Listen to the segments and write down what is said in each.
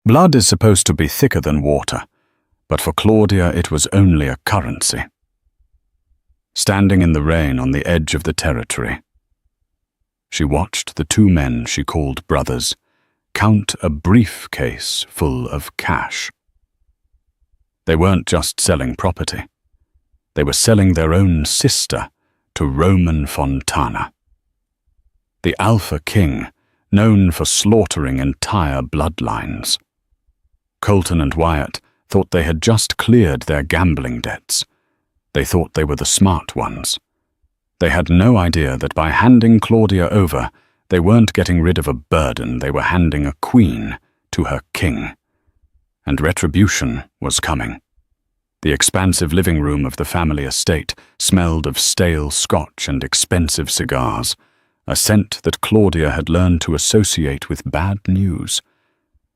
Blood is supposed to be thicker than water, but for Claudia it was only a currency. Standing in the rain on the edge of the territory, she watched the two men she called brothers count a briefcase full of cash. They weren't just selling property. They were selling their own sister to Roman Fontana. The Alpha King, known for slaughtering entire bloodlines. Colton and Wyatt thought they had just cleared their gambling debts. They thought they were the smart ones. They had no idea that by handing Claudia over, they weren't getting rid of a burden, they were handing a queen to her king. And retribution was coming. The expansive living room of the family estate smelled of stale scotch and expensive cigars, a scent that Claudia had learned to associate with bad news.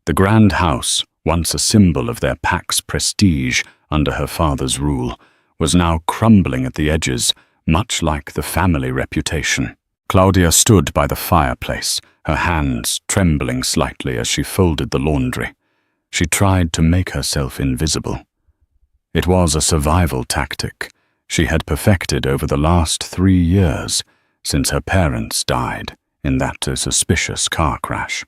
The grand house, once a symbol of their pack's prestige under her father's rule, was now crumbling at the edges, much like the family reputation. Claudia stood by the fireplace, her hands trembling slightly as she folded the laundry. She tried to make herself invisible. It was a survival tactic she had perfected over the last 3 years, since her parents died in that suspicious car crash.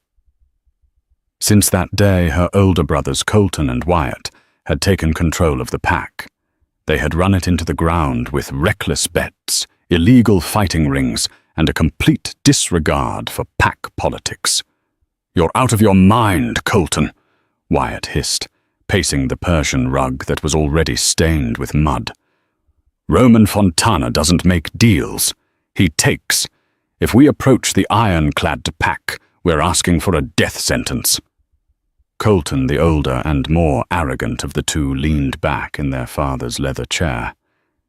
Since that day, her older brothers Colton and Wyatt had taken control of the pack. They had run it into the ground with reckless bets, illegal fighting rings, and a complete disregard for pack politics. "You're out of your mind, Colton," Wyatt hissed, pacing the Persian rug that was already stained with mud. "Roman Fontana doesn't make deals. He takes. If we approach the ironclad pack, we're asking for a death sentence." Colton, the older and more arrogant of the two, leaned back in their father's leather chair.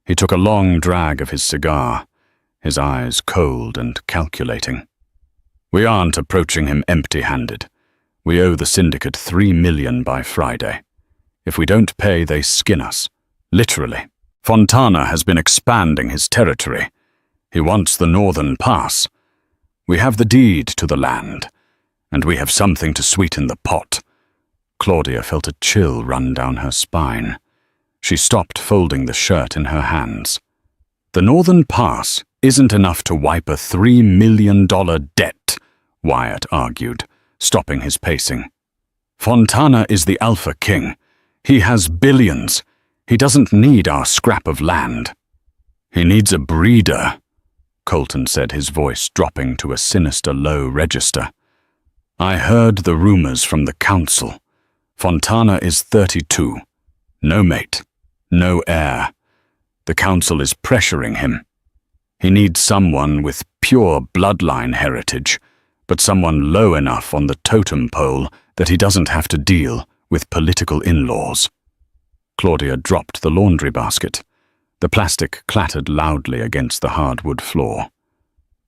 He took a long drag of his cigar, his eyes cold and calculating. "We aren't approaching him empty-handed. We owe the syndicate $3 million by Friday. If we don't pay, they skin us. Literally. Fontana has been expanding his territory. He wants the northern pass. We have the deed to the land, and we have something to sweeten the pot." Claudia felt a chill run down her spine. She stopped folding the shirt in her hands. "The northern pass isn't enough to wipe a $3 million debt," Wyatt argued, stopping his pacing. "Fontana is the Alpha King. He has billions. He doesn't need our scrap of land." "He needs a breeder," Colton said, his voice dropping to a sinister low register. "I heard the rumors from the council. Fontana is 32. No mate. No heir. The council is pressuring him. He needs someone with pure bloodline heritage, but someone low enough on the totem pole that he doesn't have to deal with political in-laws." Claudia dropped the laundry basket. The plastic clattered loudly against the hardwood floor.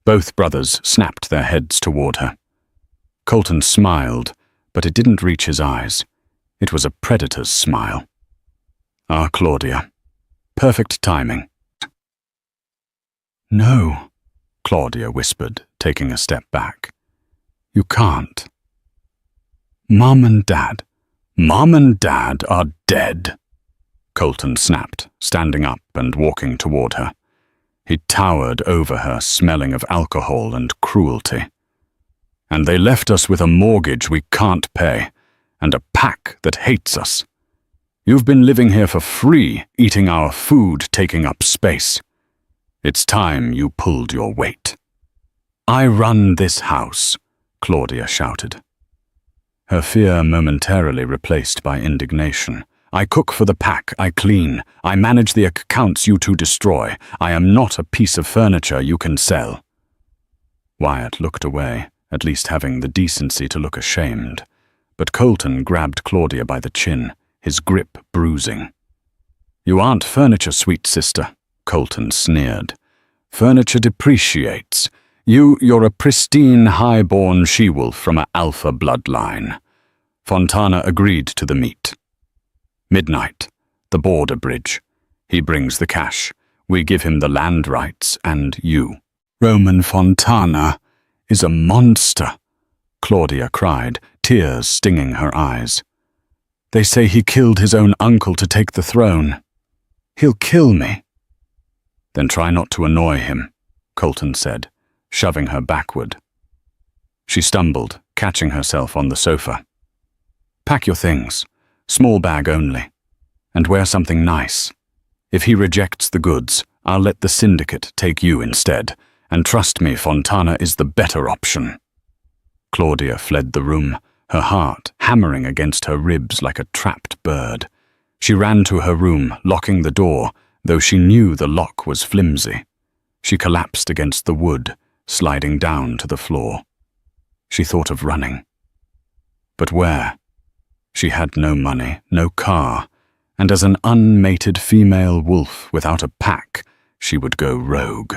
Both brothers snapped their heads toward her. Colton smiled, but it didn't reach his eyes. It was a predator's smile. "Ah, Claudia. Perfect timing." "No," Claudia whispered, taking a step back. "You can't. Mom and Dad are dead," Colton snapped, standing up and walking toward her. He towered over her, smelling of alcohol and cruelty. "And they left us with a mortgage we can't pay, and a pack that hates us. You've been living here for free, eating our food, taking up space. It's time you pulled your weight." "I run this house," Claudia shouted. Her fear momentarily replaced by indignation. "I cook for the pack, I clean, I manage the accounts you two destroy. I am not a piece of furniture you can sell." Wyatt looked away, at least having the decency to look ashamed. But Colton grabbed Claudia by the chin, his grip bruising. "You aren't furniture, sweet sister," Colton sneered. "Furniture depreciates. You're a pristine, high-born she-wolf from a alpha bloodline." Fontana agreed to the meet. Midnight, the border bridge. He brings the cash. We give him the land rights and you. "Roman Fontana is a monster," Claudia cried, tears stinging her eyes. "They say he killed his own uncle to take the throne. He'll kill me." "Then try not to annoy him," Colton said, shoving her backward. She stumbled, catching herself on the sofa. "Pack your things, small bag only, and wear something nice. If he rejects the goods, I'll let the syndicate take you instead, and trust me, Fontana is the better option." Claudia fled the room, her heart hammering against her ribs like a trapped bird. She ran to her room, locking the door, though she knew the lock was flimsy. She collapsed against the wood, sliding down to the floor. She thought of running. But where? She had no money, no car, and as an unmated female wolf without a pack, she would go rogue.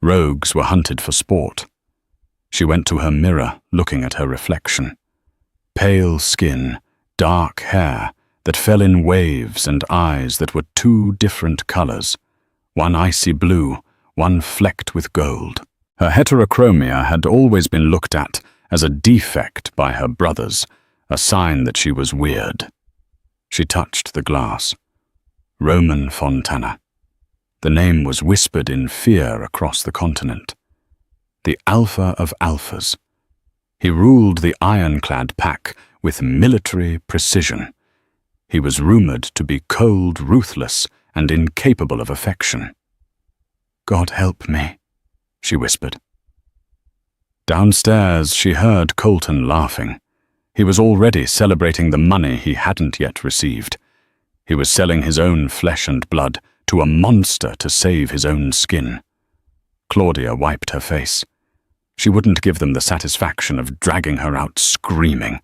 Rogues were hunted for sport. She went to her mirror, looking at her reflection. Pale skin, dark hair that fell in waves, and eyes that were two different colors, one icy blue, one flecked with gold. Her heterochromia had always been looked at as a defect by her brothers, a sign that she was weird. She touched the glass. Roman Fontana. The name was whispered in fear across the continent. The Alpha of Alphas. He ruled the ironclad pack with military precision. He was rumored to be cold, ruthless, and incapable of affection. "God help me," she whispered. Downstairs, she heard Colton laughing. He was already celebrating the money he hadn't yet received. He was selling his own flesh and blood to a monster to save his own skin. Claudia wiped her face. She wouldn't give them the satisfaction of dragging her out screaming.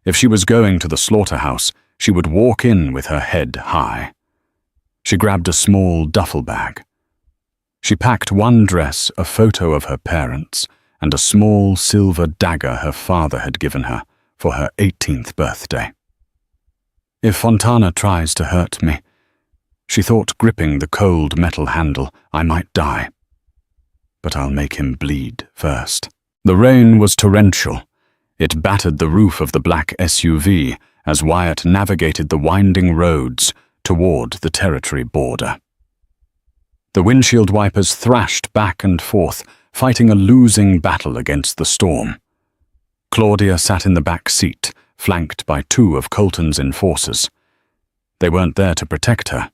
If she was going to the slaughterhouse, she would walk in with her head high. She grabbed a small duffel bag. She packed one dress, a photo of her parents, and a small silver dagger her father had given her for her 18th birthday. "If Fontana tries to hurt me," she thought, gripping the cold metal handle, "I might die. But I'll make him bleed first." The rain was torrential. It battered the roof of the black SUV as Wyatt navigated the winding roads toward the territory border. The windshield wipers thrashed back and forth, fighting a losing battle against the storm. Claudia sat in the back seat, flanked by two of Colton's enforcers. They weren't there to protect her.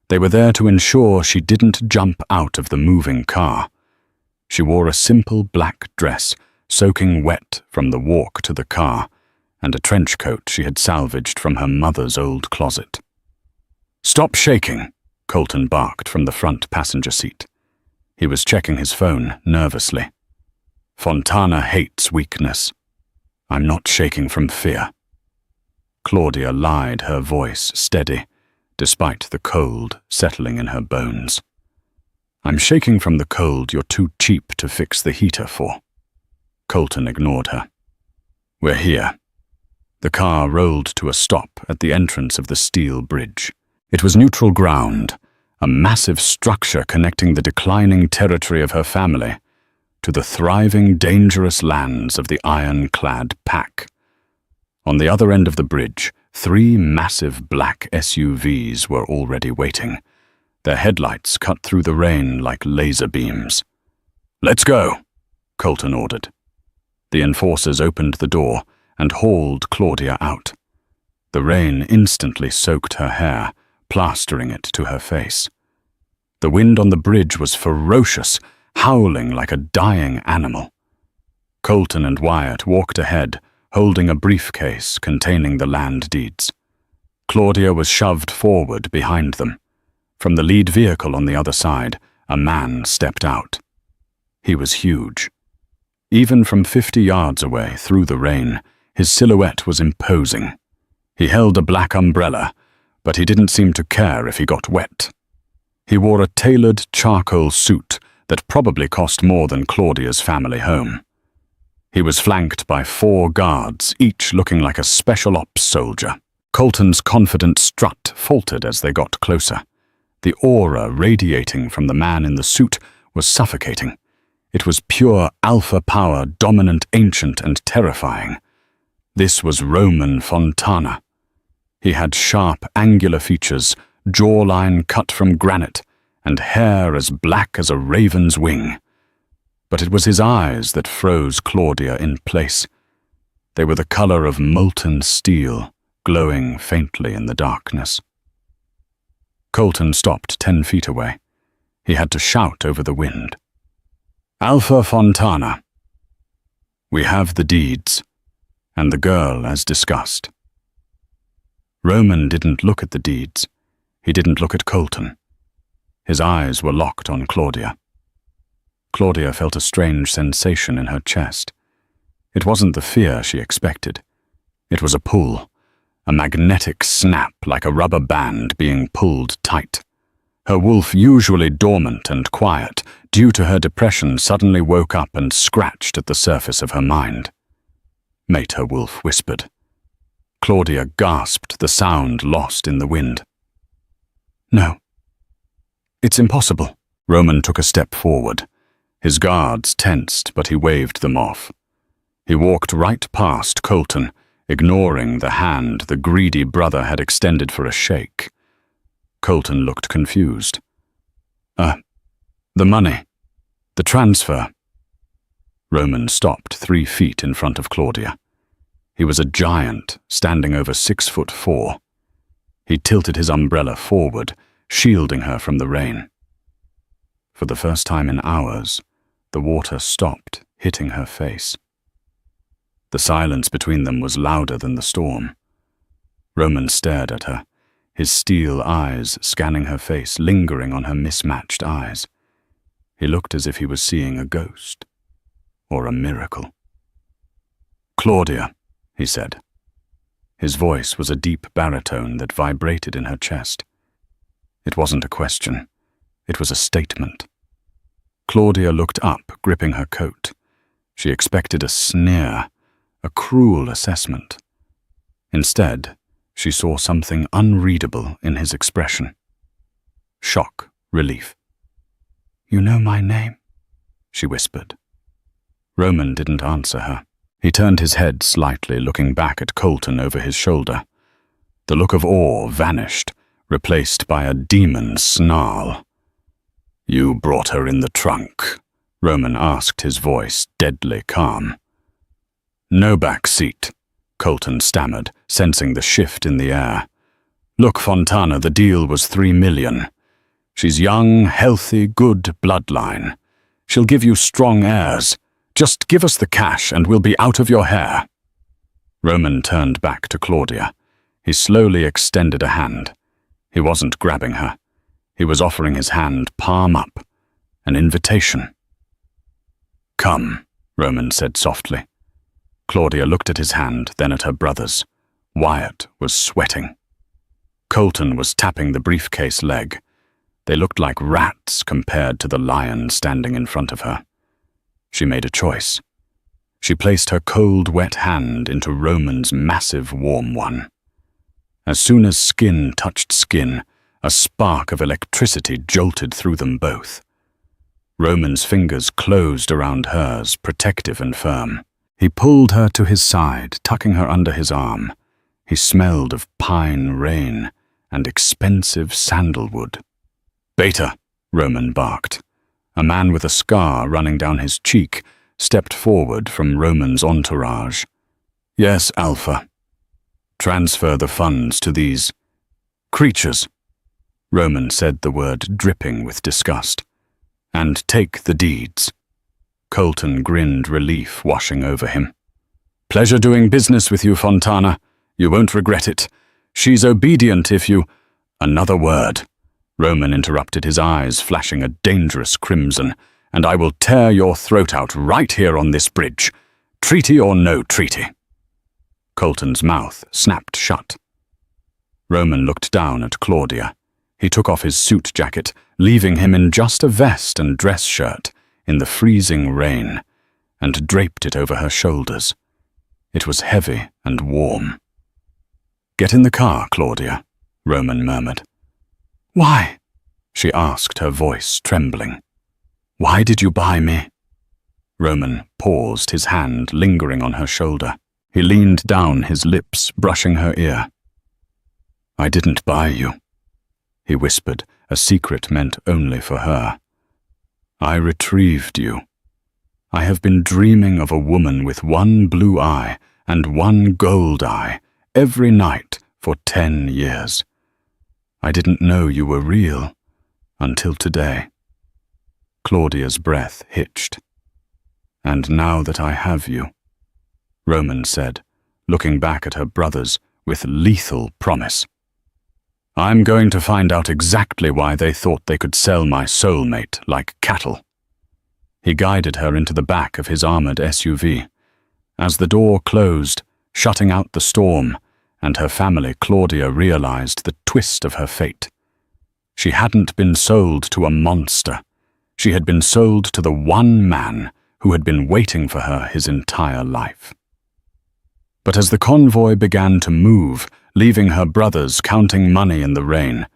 They were there to ensure she didn't jump out of the moving car. She wore a simple black dress, soaking wet from the walk to the car, and a trench coat she had salvaged from her mother's old closet. "Stop shaking," Colton barked from the front passenger seat. He was checking his phone nervously. "Fontana hates weakness. I'm not shaking from fear." Claudia lied, her voice steady, despite the cold settling in her bones. "I'm shaking from the cold you're too cheap to fix the heater for." Colton ignored her. "We're here." The car rolled to a stop at the entrance of the steel bridge. It was neutral ground, a massive structure connecting the declining territory of her family to the thriving, dangerous lands of the ironclad pack. On the other end of the bridge, 3 massive black SUVs were already waiting, their headlights cut through the rain like laser beams. "Let's go," Colton ordered. The enforcers opened the door and hauled Claudia out. The rain instantly soaked her hair, plastering it to her face. The wind on the bridge was ferocious, howling like a dying animal. Colton and Wyatt walked ahead, holding a briefcase containing the land deeds. Claudia was shoved forward behind them. From the lead vehicle on the other side, a man stepped out. He was huge. Even from 50 yards away through the rain, his silhouette was imposing. He held a black umbrella, but he didn't seem to care if he got wet. He wore a tailored charcoal suit that probably cost more than Claudia's family home. He was flanked by 4 guards, each looking like a special ops soldier. Colton's confident strut faltered as they got closer. The aura radiating from the man in the suit was suffocating. It was pure alpha power, dominant, ancient, and terrifying. This was Roman Fontana. He had sharp, angular features, jawline cut from granite, and hair as black as a raven's wing. But it was his eyes that froze Claudia in place. They were the color of molten steel, glowing faintly in the darkness. Colton stopped 10 feet away. He had to shout over the wind. "Alpha Fontana. We have the deeds, and the girl as discussed." Roman didn't look at the deeds. He didn't look at Colton. His eyes were locked on Claudia. Claudia felt a strange sensation in her chest. It wasn't the fear she expected. It was a pull, a magnetic snap like a rubber band being pulled tight. Her wolf, usually dormant and quiet, due to her depression, suddenly woke up and scratched at the surface of her mind. "Mate," her wolf whispered. Claudia gasped, the sound lost in the wind. "No. It's impossible." Roman took a step forward. His guards tensed, but he waved them off. He walked right past Colton, ignoring the hand the greedy brother had extended for a shake. Colton looked confused. The money. The transfer." Roman stopped 3 feet in front of Claudia. He was a giant, standing over 6'4". He tilted his umbrella forward, shielding her from the rain. For the first time in hours, the water stopped, hitting her face. The silence between them was louder than the storm. Roman stared at her, his steel eyes scanning her face, lingering on her mismatched eyes. He looked as if he was seeing a ghost, or a miracle. "Claudia," he said. His voice was a deep baritone that vibrated in her chest. It wasn't a question. It was a statement. Claudia looked up, gripping her coat. She expected a sneer, a cruel assessment. Instead, she saw something unreadable in his expression. Shock, relief. "You know my name?" she whispered. Roman didn't answer her. He turned his head slightly, looking back at Colton over his shoulder. The look of awe vanished, replaced by a demon snarl. "You brought her in the trunk?" Roman asked, his voice deadly calm. "No back seat," Colton stammered, sensing the shift in the air. "Look, Fontana, the deal was 3 million. She's young, healthy, good bloodline. She'll give you strong heirs. Just give us the cash and we'll be out of your hair." Roman turned back to Claudia. He slowly extended a hand. He wasn't grabbing her. He was offering his hand palm up, an invitation. "Come," Roman said softly. Claudia looked at his hand, then at her brother's. Wyatt was sweating. Colton was tapping the briefcase leg. They looked like rats compared to the lion standing in front of her. She made a choice. She placed her cold, wet hand into Roman's massive, warm one. As soon as skin touched skin, a spark of electricity jolted through them both. Roman's fingers closed around hers, protective and firm. He pulled her to his side, tucking her under his arm. He smelled of pine rain and expensive sandalwood. "Beta," Roman barked. A man with a scar running down his cheek stepped forward from Roman's entourage. "Yes, Alpha. Transfer the funds to these creatures," Roman said, the word dripping with disgust. "And take the deeds." Colton grinned, relief washing over him. "Pleasure doing business with you, Fontana. You won't regret it. She's obedient if you—" "Another word," Roman interrupted, his eyes flashing a dangerous crimson, "and I will tear your throat out right here on this bridge. Treaty or no treaty." Colton's mouth snapped shut. Roman looked down at Claudia. He took off his suit jacket, leaving him in just a vest and dress shirt in the freezing rain, and draped it over her shoulders. It was heavy and warm. "Get in the car, Claudia," Roman murmured. "Why?" she asked, her voice trembling. "Why did you buy me?" Roman paused, his hand lingering on her shoulder. He leaned down, his lips brushing her ear. "I didn't buy you," he whispered, a secret meant only for her. "I retrieved you. I have been dreaming of a woman with one blue eye and one gold eye every night for 10 years. I didn't know you were real until today." Claudia's breath hitched. "And now that I have you," Roman said, looking back at her brothers with lethal promise, "I'm going to find out exactly why they thought they could sell my soulmate like cattle." He guided her into the back of his armored SUV. As the door closed, shutting out the storm, and her family, Claudia realized the twist of her fate. She hadn't been sold to a monster. She had been sold to the one man who had been waiting for her his entire life. But as the convoy began to move, leaving her brothers counting money in the rain,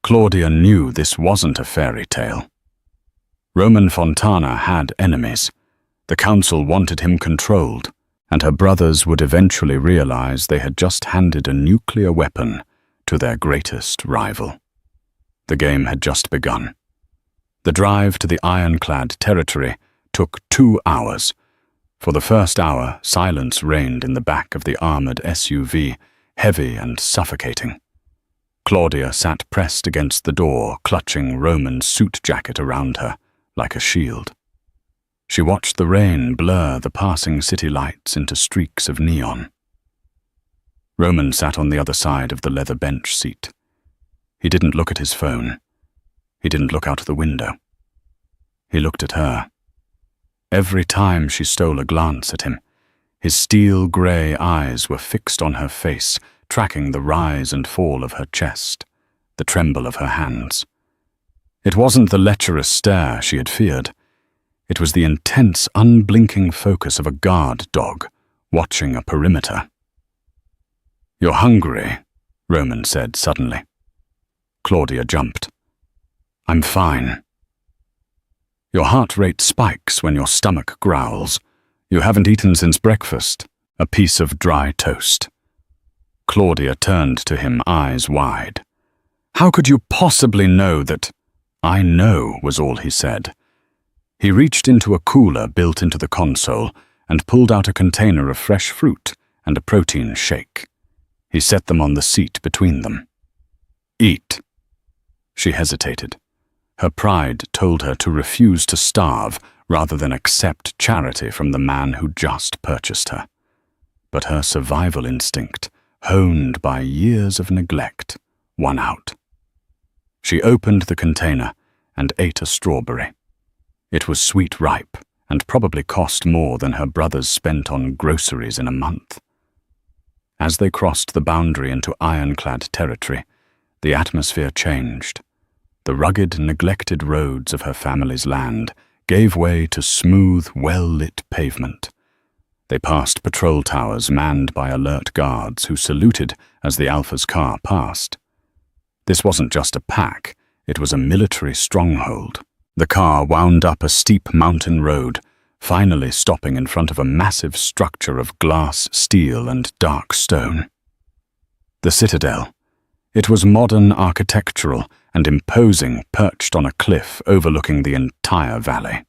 Claudia knew this wasn't a fairy tale. Roman Fontana had enemies. The council wanted him controlled, and her brothers would eventually realize they had just handed a nuclear weapon to their greatest rival. The game had just begun. The drive to the ironclad territory took 2 hours. For the first hour, silence reigned in the back of the armored SUV, heavy and suffocating. Claudia sat pressed against the door, clutching Roman's suit jacket around her like a shield. She watched the rain blur the passing city lights into streaks of neon. Roman sat on the other side of the leather bench seat. He didn't look at his phone. He didn't look out the window. He looked at her. Every time she stole a glance at him, his steel-grey eyes were fixed on her face, tracking the rise and fall of her chest, the tremble of her hands. It wasn't the lecherous stare she had feared. It was the intense, unblinking focus of a guard dog watching a perimeter. "You're hungry," Roman said suddenly. Claudia jumped. "I'm fine." "Your heart rate spikes when your stomach growls. You haven't eaten since breakfast, a piece of dry toast." Claudia turned to him, eyes wide. "How could you possibly know that—" "I know," was all he said. He reached into a cooler built into the console and pulled out a container of fresh fruit and a protein shake. He set them on the seat between them. "Eat." She hesitated. Her pride told her to refuse to starve rather than accept charity from the man who just purchased her. But her survival instinct, honed by years of neglect, won out. She opened the container and ate a strawberry. It was sweet ripe and probably cost more than her brothers spent on groceries in a month. As they crossed the boundary into ironclad territory, the atmosphere changed. The rugged, neglected roads of her family's land gave way to smooth, well-lit pavement. They passed patrol towers manned by alert guards who saluted as the Alpha's car passed. This wasn't just a pack, it was a military stronghold. The car wound up a steep mountain road, finally stopping in front of a massive structure of glass, steel, and dark stone. The Citadel. It was modern, architectural, and imposing, perched on a cliff overlooking the entire valley.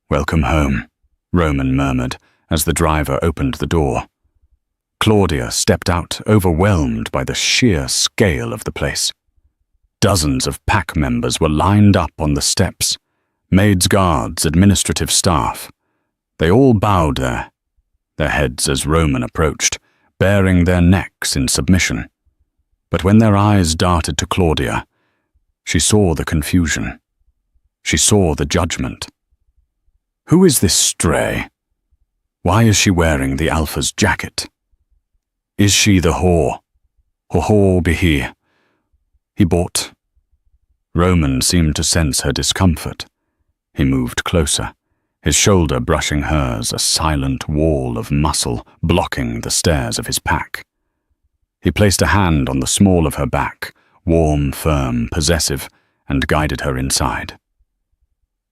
"Welcome home," Roman murmured as the driver opened the door. Claudia stepped out, overwhelmed by the sheer scale of the place. Dozens of pack members were lined up on the steps. Maids, guards, administrative staff. They all bowed their heads as Roman approached, baring their necks in submission. But when their eyes darted to Claudia, she saw the confusion. She saw the judgment. Who is this stray? Why is she wearing the Alpha's jacket? Is she the whore? Ho be he. He bought. Roman seemed to sense her discomfort. He moved closer, his shoulder brushing hers, a silent wall of muscle blocking the stairs of his pack. He placed a hand on the small of her back, warm, firm, possessive, and guided her inside.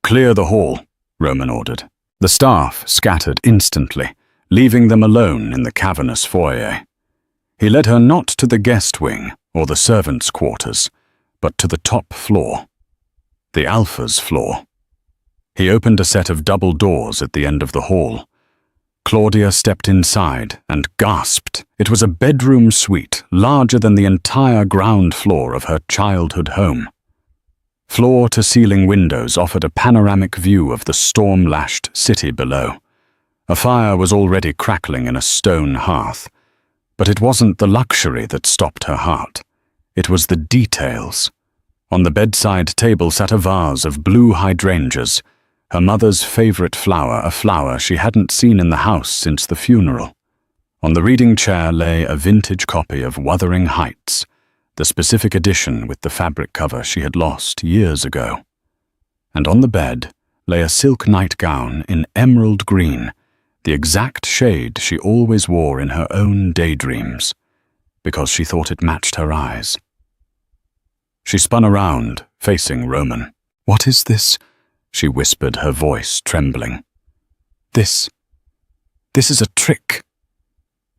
"Clear the hall," Roman ordered. The staff scattered instantly, leaving them alone in the cavernous foyer. He led her not to the guest wing or the servants' quarters, but to the top floor, the Alpha's floor. He opened a set of double doors at the end of the hall. Claudia stepped inside and gasped. It was a bedroom suite larger than the entire ground floor of her childhood home. Floor-to-ceiling windows offered a panoramic view of the storm-lashed city below. A fire was already crackling in a stone hearth. But it wasn't the luxury that stopped her heart. It was the details. On the bedside table sat a vase of blue hydrangeas, her mother's favorite flower, a flower she hadn't seen in the house since the funeral. On the reading chair lay a vintage copy of Wuthering Heights, the specific edition with the fabric cover she had lost years ago. And on the bed lay a silk nightgown in emerald green, the exact shade she always wore in her own daydreams, because she thought it matched her eyes. She spun around, facing Roman. "What is this?" she whispered, her voice trembling. This is a trick.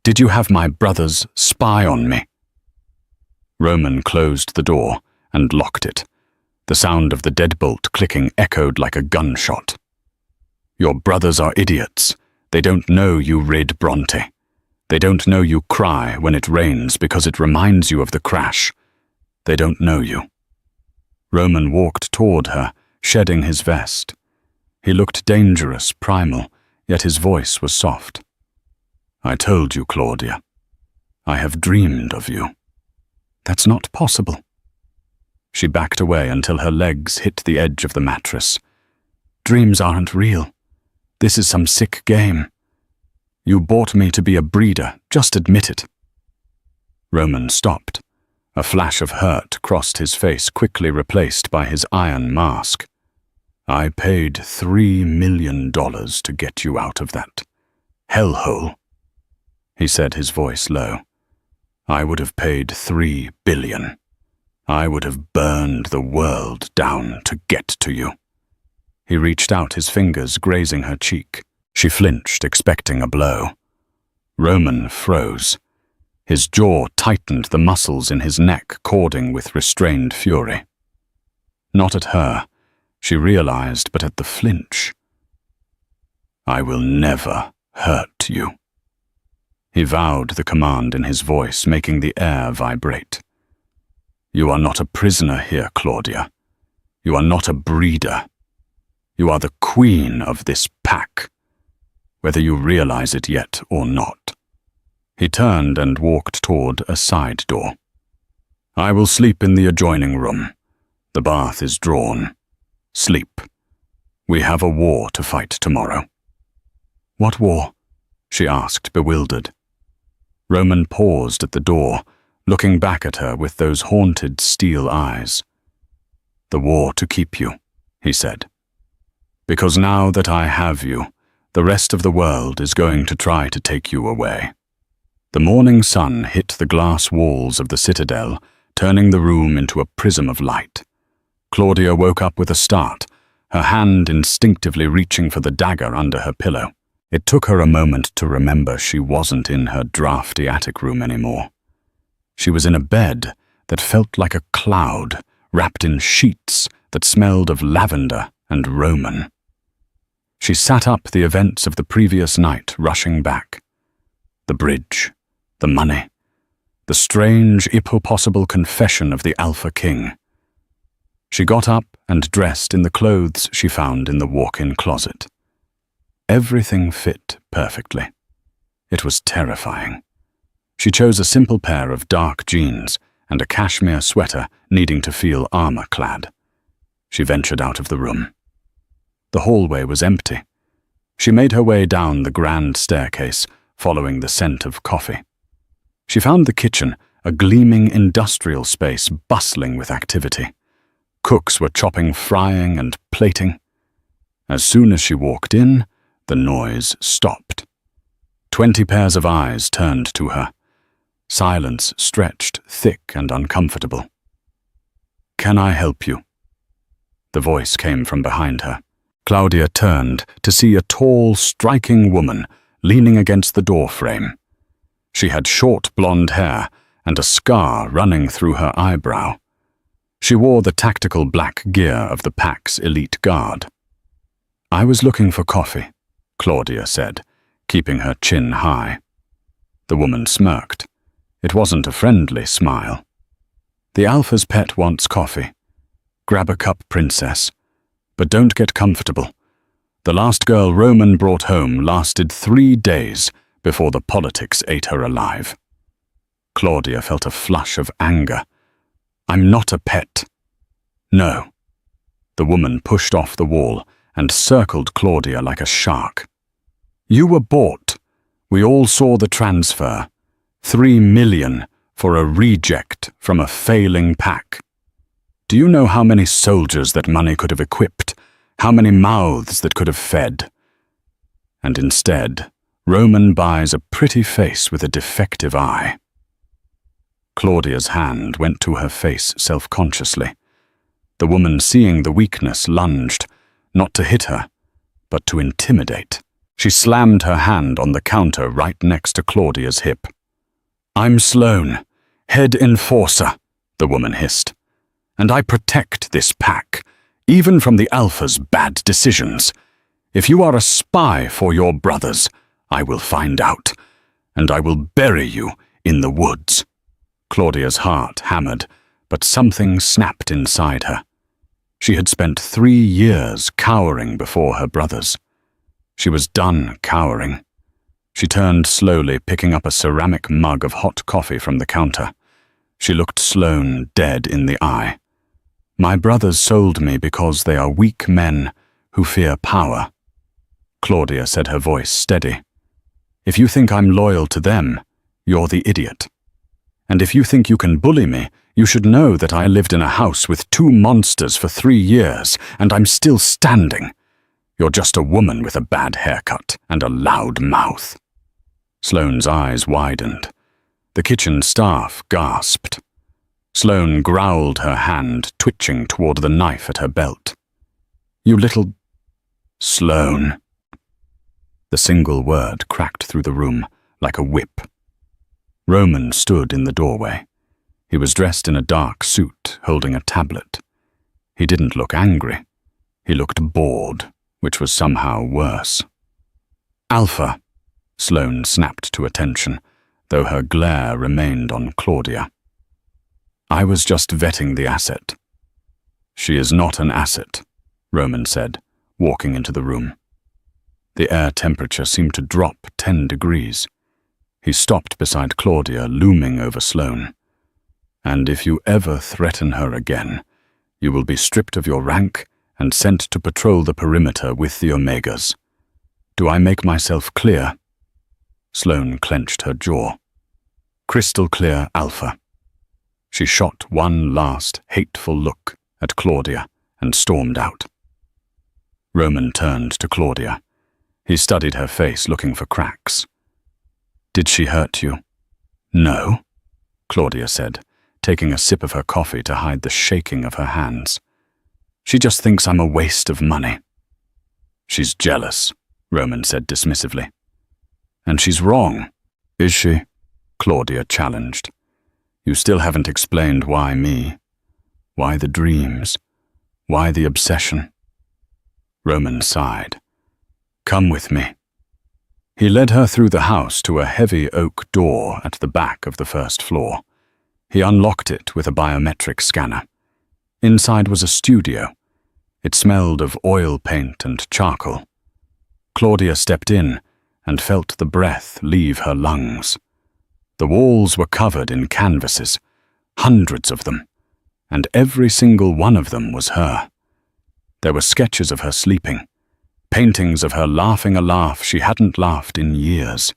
Did you have my brother's spy on me?" Roman closed the door and locked it. The sound of the deadbolt clicking echoed like a gunshot. "Your brothers are idiots. They don't know you read Bronte. They don't know you cry when it rains because it reminds you of the crash. They don't know you." Roman walked toward her, shedding his vest. He looked dangerous, primal, yet his voice was soft. "I told you, Claudia. I have dreamed of you." "That's not possible." She backed away until her legs hit the edge of the mattress. "Dreams aren't real. This is some sick game. You bought me to be a breeder, just admit it." Roman stopped. A flash of hurt crossed his face, quickly replaced by his iron mask. "I paid $3 million to get you out of that hellhole," he said, his voice low. "I would have paid $3 billion. I would have burned the world down to get to you." He reached out, his fingers grazing her cheek. She flinched, expecting a blow. Roman froze. His jaw tightened, the muscles in his neck cording with restrained fury. Not at her, she realized, but at the flinch. "I will never hurt you." He vowed the command in his voice, making the air vibrate. "You are not a prisoner here, Claudia. You are not a breeder. You are the queen of this pack, whether you realize it yet or not." He turned and walked toward a side door. "I will sleep in the adjoining room. The bath is drawn. Sleep. We have a war to fight tomorrow." "What war?" she asked, bewildered. Roman paused at the door, looking back at her with those haunted steel eyes. "The war to keep you," he said. "Because now that I have you, the rest of the world is going to try to take you away." The morning sun hit the glass walls of the citadel, turning the room into a prism of light. Claudia woke up with a start, her hand instinctively reaching for the dagger under her pillow. It took her a moment to remember she wasn't in her drafty attic room anymore. She was in a bed that felt like a cloud, wrapped in sheets that smelled of lavender and Roman. She sat up, the events of the previous night rushing back. The bridge, the money, the strange, impossible confession of the Alpha King. She got up and dressed in the clothes she found in the walk-in closet. Everything fit perfectly. It was terrifying. She chose a simple pair of dark jeans and a cashmere sweater, needing to feel armor-clad. She ventured out of the room. The hallway was empty. She made her way down the grand staircase, following the scent of coffee. She found the kitchen, a gleaming industrial space bustling with activity. Cooks were chopping, frying, and plating. As soon as she walked in, the noise stopped. 20 pairs of eyes turned to her. Silence stretched, thick and uncomfortable. "Can I help you?" The voice came from behind her. Claudia turned to see a tall, striking woman leaning against the door frame. She had short blonde hair and a scar running through her eyebrow. She wore the tactical black gear of the pack's elite guard. "I was looking for coffee," Claudia said, keeping her chin high. The woman smirked. It wasn't a friendly smile. "The Alpha's pet wants coffee. Grab a cup, princess. But don't get comfortable. The last girl Roman brought home lasted 3 days before the politics ate her alive." Claudia felt a flush of anger. "I'm not a pet." "No." The woman pushed off the wall and circled Claudia like a shark. "You were bought. We all saw the transfer. 3 million for a reject from a failing pack. Do you know how many soldiers that money could have equipped? How many mouths that could have fed? And instead, Roman buys a pretty face with a defective eye." Claudia's hand went to her face self-consciously. The woman, seeing the weakness, lunged, not to hit her, but to intimidate. She slammed her hand on the counter right next to Claudia's hip. "I'm Sloane, head enforcer," the woman hissed. "And I protect this pack, even from the Alpha's bad decisions. If you are a spy for your brothers, I will find out, and I will bury you in the woods." Claudia's heart hammered, but something snapped inside her. She had spent 3 years cowering before her brothers. She was done cowering. She turned slowly, picking up a ceramic mug of hot coffee from the counter. She looked Sloane dead in the eye. "My brothers sold me because they are weak men who fear power." Claudia said, her voice steady. "If you think I'm loyal to them, you're the idiot. And if you think you can bully me, you should know that I lived in a house with 2 monsters for 3 years, and I'm still standing. You're just a woman with a bad haircut and a loud mouth." Sloane's eyes widened. The kitchen staff gasped. Sloane growled, her hand twitching toward the knife at her belt. "You little..." "Sloane." The single word cracked through the room like a whip. Roman stood in the doorway. He was dressed in a dark suit, holding a tablet. He didn't look angry. He looked bored, which was somehow worse. "Alpha," Sloane snapped to attention, though her glare remained on Claudia. "I was just vetting the asset." "She is not an asset," Roman said, walking into the room. The air temperature seemed to drop 10 degrees. He stopped beside Claudia, looming over Sloane. "And if you ever threaten her again, you will be stripped of your rank and sent to patrol the perimeter with the Omegas. Do I make myself clear?" Sloane clenched her jaw. "Crystal clear, Alpha." She shot one last hateful look at Claudia and stormed out. Roman turned to Claudia. He studied her face, looking for cracks. "Did she hurt you?" "No," Claudia said, taking a sip of her coffee to hide the shaking of her hands. "She just thinks I'm a waste of money." "She's jealous," Roman said dismissively. "And she's wrong." "Is she?" Claudia challenged. "You still haven't explained why me. Why the dreams? Why the obsession?" Roman sighed. "Come with me." He led her through the house to a heavy oak door at the back of the first floor. He unlocked it with a biometric scanner. Inside was a studio. It smelled of oil paint and charcoal. Claudia stepped in and felt the breath leave her lungs. The walls were covered in canvases, hundreds of them, and every single one of them was her. There were sketches of her sleeping, paintings of her laughing a laugh she hadn't laughed in years.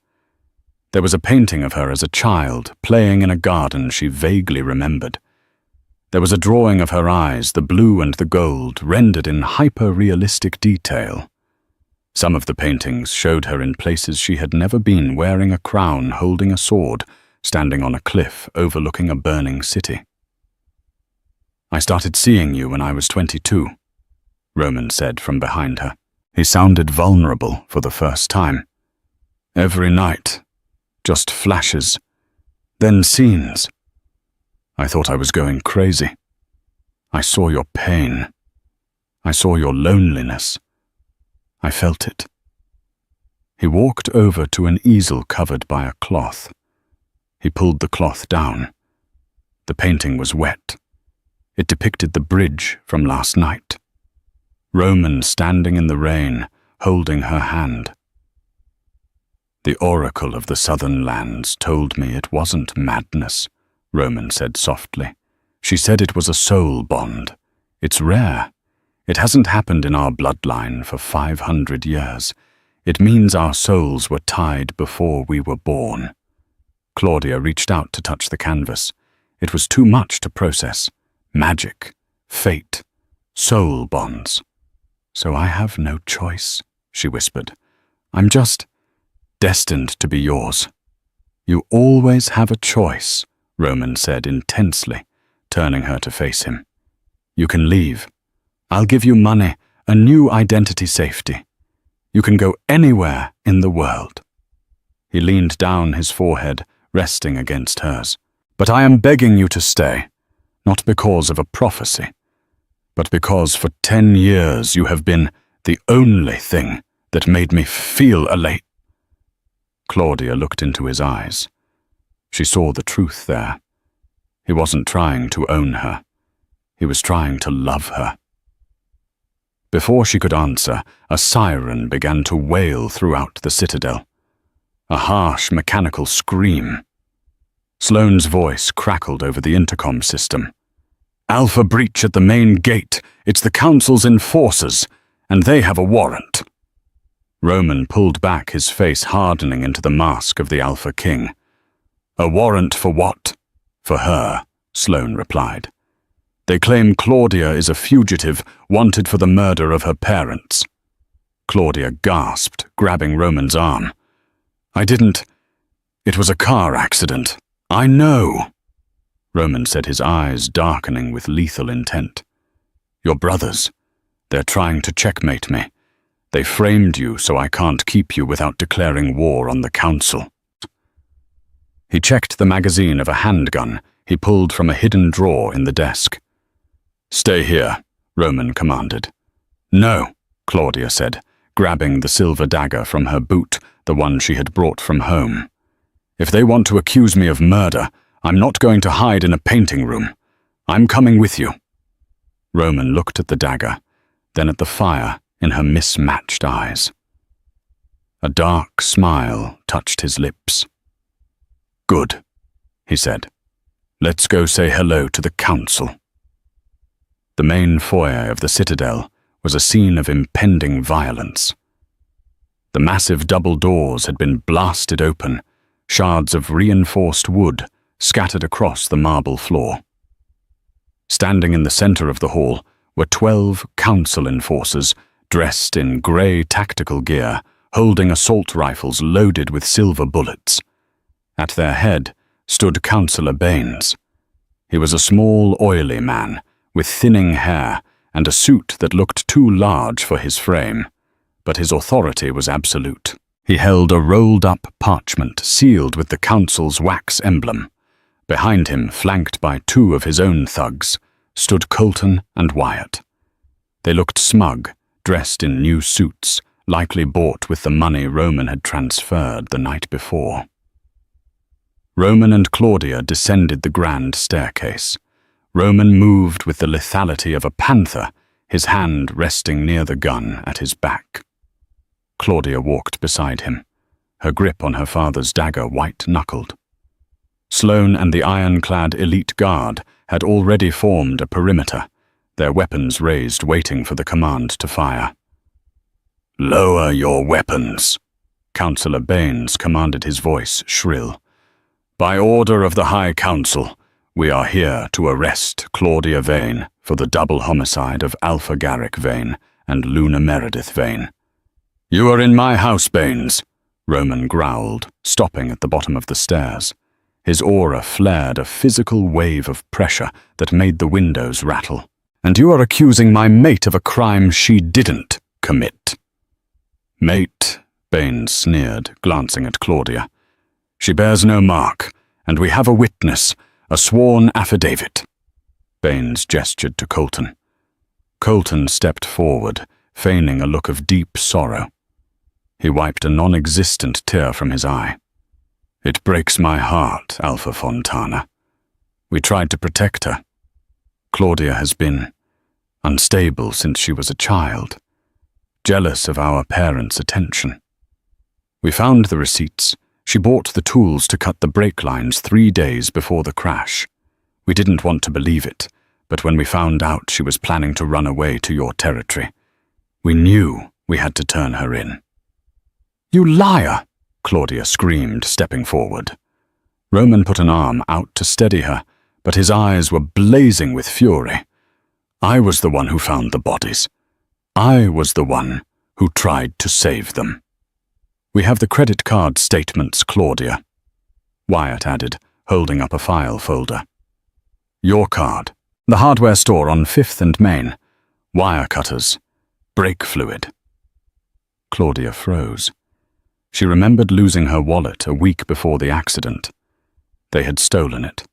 There was a painting of her as a child, playing in a garden she vaguely remembered. There was a drawing of her eyes, the blue and the gold, rendered in hyper-realistic detail. Some of the paintings showed her in places she had never been, wearing a crown, holding a sword, standing on a cliff overlooking a burning city. "I started seeing you when I was 22, Roman said from behind her. He sounded vulnerable for the first time. Every night. Just flashes. Then scenes. I thought I was going crazy. I saw your pain. I saw your loneliness. I felt it. He walked over to an easel covered by a cloth. He pulled the cloth down. The painting was wet. It depicted the bridge from last night. Roman standing in the rain, holding her hand. The oracle of the southern lands told me it wasn't madness, Roman said softly. She said it was a soul bond. It's rare. It hasn't happened in our bloodline for 500 years. It means our souls were tied before we were born. Claudia reached out to touch the canvas. It was too much to process. Magic, fate, soul bonds. So I have no choice, she whispered. I'm just destined to be yours. You always have a choice, Roman said intensely, turning her to face him. You can leave. I'll give you money, a new identity safety. You can go anywhere in the world. He leaned down, his forehead resting against hers. But I am begging you to stay, not because of a prophecy, but because for 10 years you have been the only thing that made me feel elate. Claudia looked into his eyes. She saw the truth there. He wasn't trying to own her. He was trying to love her. Before she could answer, a siren began to wail throughout the citadel. A harsh, mechanical scream. Sloane's voice crackled over the intercom system. Alpha breach at the main gate. It's the Council's enforcers, and they have a warrant. Roman pulled back, his face hardening into the mask of the Alpha King. A warrant for what? For her, Sloane replied. They claim Claudia is a fugitive wanted for the murder of her parents. Claudia gasped, grabbing Roman's arm. It was a car accident. I know, Roman said, his eyes darkening with lethal intent. Your brothers. They're trying to checkmate me. They framed you so I can't keep you without declaring war on the Council. He checked the magazine of a handgun he pulled from a hidden drawer in the desk. Stay here, Roman commanded. No, Claudia said, grabbing the silver dagger from her boot, the one she had brought from home. If they want to accuse me of murder, I'm not going to hide in a painting room. I'm coming with you. Roman looked at the dagger, then at the fire in her mismatched eyes. A dark smile touched his lips. Good, he said. Let's go say hello to the Council. The main foyer of the citadel was a scene of impending violence. The massive double doors had been blasted open, shards of reinforced wood scattered across the marble floor. Standing in the center of the hall were 12 Council enforcers dressed in grey tactical gear, holding assault rifles loaded with silver bullets. At their head stood Councillor Baines. He was a small, oily man with thinning hair and a suit that looked too large for his frame, but his authority was absolute. He held a rolled-up parchment sealed with the Council's wax emblem. Behind him, flanked by 2 of his own thugs, stood Colton and Wyatt. They looked smug, dressed in new suits, likely bought with the money Roman had transferred the night before. Roman and Claudia descended the grand staircase. Roman moved with the lethality of a panther, his hand resting near the gun at his back. Claudia walked beside him, her grip on her father's dagger white-knuckled. Sloane and the iron-clad elite guard had already formed a perimeter, their weapons raised, waiting for the command to fire. Lower your weapons, Councillor Baines commanded, his voice shrill. By order of the High Council, we are here to arrest Claudia Vane for the double homicide of Alpha Garrick Vane and Luna Meredith Vane. You are in my house, Baines, Roman growled, stopping at the bottom of the stairs. His aura flared a physical wave of pressure that made the windows rattle. And you are accusing my mate of a crime she didn't commit. Mate, Baines sneered, glancing at Claudia. "She bears no mark, and we have a witness, a sworn affidavit." Baines gestured to Colton. Colton stepped forward, feigning a look of deep sorrow. He wiped a non-existent tear from his eye. "It breaks my heart, Alpha Fontana. We tried to protect her. Claudia has been unstable since she was a child, jealous of our parents' attention. We found the receipts. She bought the tools to cut the brake lines 3 days before the crash. We didn't want to believe it, but when we found out she was planning to run away to your territory, we knew we had to turn her in." "You liar!" Claudia screamed, stepping forward. Roman put an arm out to steady her, but his eyes were blazing with fury. "I was the one who found the bodies. I was the one who tried to save them." "We have the credit card statements, Claudia," Wyatt added, holding up a file folder. "Your card. The hardware store on 5th and Main. Wire cutters. Brake fluid." Claudia froze. She remembered losing her wallet a week before the accident. They had stolen it.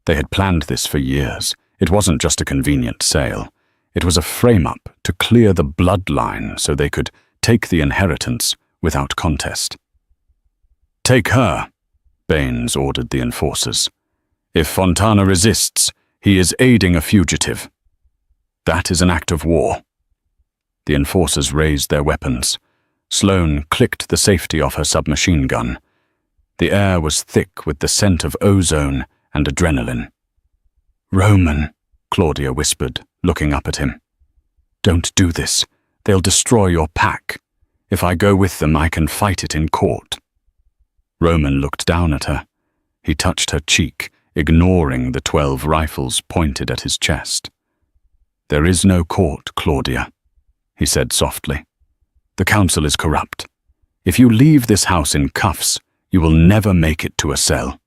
They had planned this for years. It wasn't just a convenient sale. It was a frame-up to clear the bloodline so they could take the inheritance without contest. "Take her," Baines ordered the enforcers. "If Fontana resists, he is aiding a fugitive. That is an act of war." The enforcers raised their weapons. Sloane clicked the safety off her submachine gun. The air was thick with the scent of ozone and adrenaline. "Roman," Claudia whispered, looking up at him. "Don't do this. They'll destroy your pack. If I go with them, I can fight it in court." Roman looked down at her. He touched her cheek, ignoring the 12 rifles pointed at his chest. "There is no court, Claudia," he said softly. "The council is corrupt. If you leave this house in cuffs, you will never make it to a cell.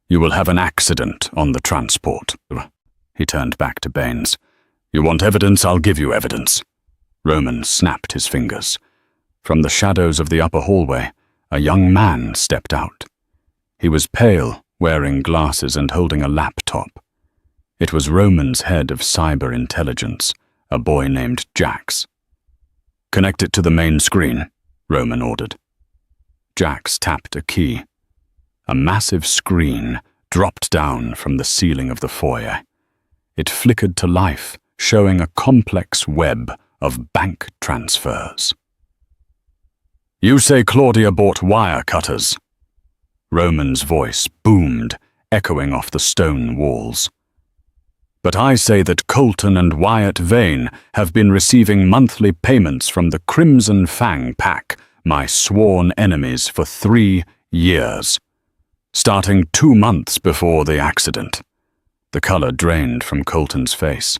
You will have an accident on the transport." He turned back to Baines. "You want evidence? I'll give you evidence." Roman snapped his fingers. From the shadows of the upper hallway, a young man stepped out. He was pale, wearing glasses and holding a laptop. It was Roman's head of cyber intelligence, a boy named Jax. "Connect it to the main screen," Roman ordered. Jax tapped a key. A massive screen dropped down from the ceiling of the foyer. It flickered to life, showing a complex web of bank transfers. "You say Claudia bought wire cutters?" Roman's voice boomed, echoing off the stone walls. "But I say that Colton and Wyatt Vane have been receiving monthly payments from the Crimson Fang Pack, my sworn enemies, for 3 years, starting 2 months before the accident." The color drained from Colton's face.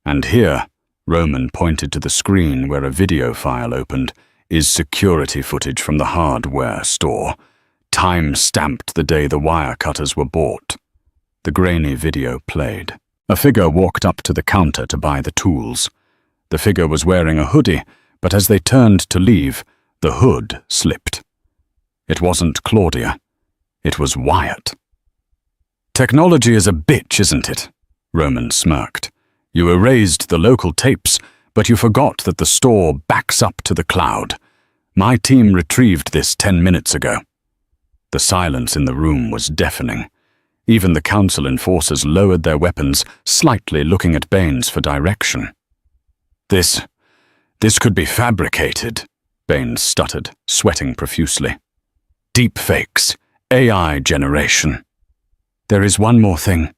"And here," Roman pointed to the screen where a video file opened, "is security footage from the hardware store, time-stamped the day the wire cutters were bought." The grainy video played. A figure walked up to the counter to buy the tools. The figure was wearing a hoodie, but as they turned to leave, the hood slipped. It wasn't Claudia. It was Wyatt. "Technology is a bitch, isn't it?" Roman smirked. "You erased the local tapes, but you forgot that the store backs up to the cloud. My team retrieved this 10 minutes ago." The silence in the room was deafening. Even the council enforcers lowered their weapons, slightly looking at Baines for direction. This could be fabricated," Baines stuttered, sweating profusely. "Deepfakes, AI generation." "There is one more thing,"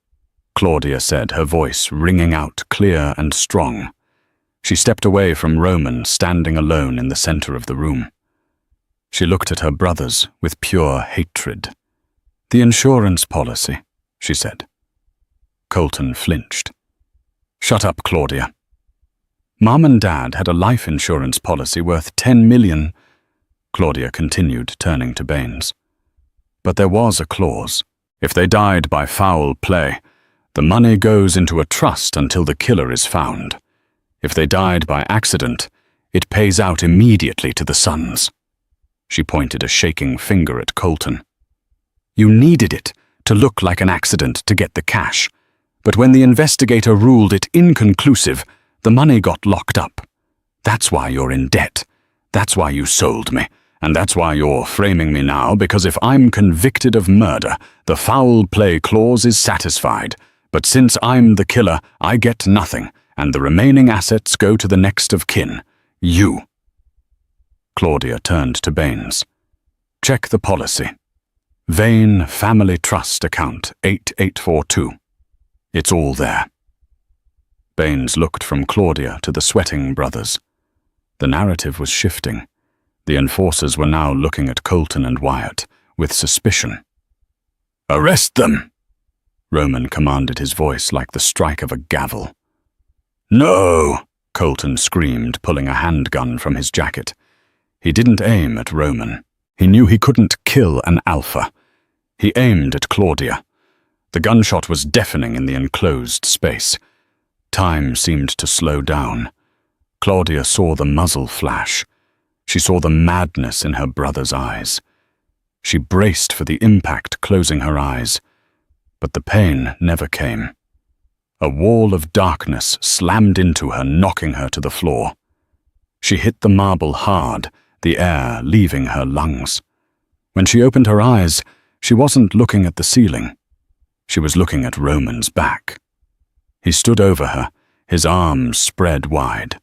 Claudia said, her voice ringing out clear and strong. She stepped away from Roman, standing alone in the center of the room. She looked at her brothers with pure hatred. "The insurance policy," she said. Colton flinched. "Shut up, Claudia." "Mom and Dad had a life insurance policy worth 10 million, Claudia continued, turning to Baines. "But there was a clause. If they died by foul play, the money goes into a trust until the killer is found. If they died by accident, it pays out immediately to the sons." She pointed a shaking finger at Colton. "You needed it to look like an accident to get the cash. But when the investigator ruled it inconclusive, the money got locked up. That's why you're in debt. That's why you sold me. And that's why you're framing me now, because if I'm convicted of murder, the foul play clause is satisfied. But since I'm the killer, I get nothing, and the remaining assets go to the next of kin. You." Claudia turned to Baines. "Check the policy. Vane Family Trust Account 8842. It's all there." Baines looked from Claudia to the sweating brothers. The narrative was shifting. The enforcers were now looking at Colton and Wyatt with suspicion. "Arrest them!" Roman commanded, his voice like the strike of a gavel. "No!" Colton screamed, pulling a handgun from his jacket. He didn't aim at Roman. He knew he couldn't kill an alpha. He aimed at Claudia. The gunshot was deafening in the enclosed space. Time seemed to slow down. Claudia saw the muzzle flash. She saw the madness in her brother's eyes. She braced for the impact, closing her eyes. But the pain never came. A wall of darkness slammed into her, knocking her to the floor. She hit the marble hard, the air leaving her lungs. When she opened her eyes, she wasn't looking at the ceiling. She was looking at Roman's back. He stood over her, his arms spread wide.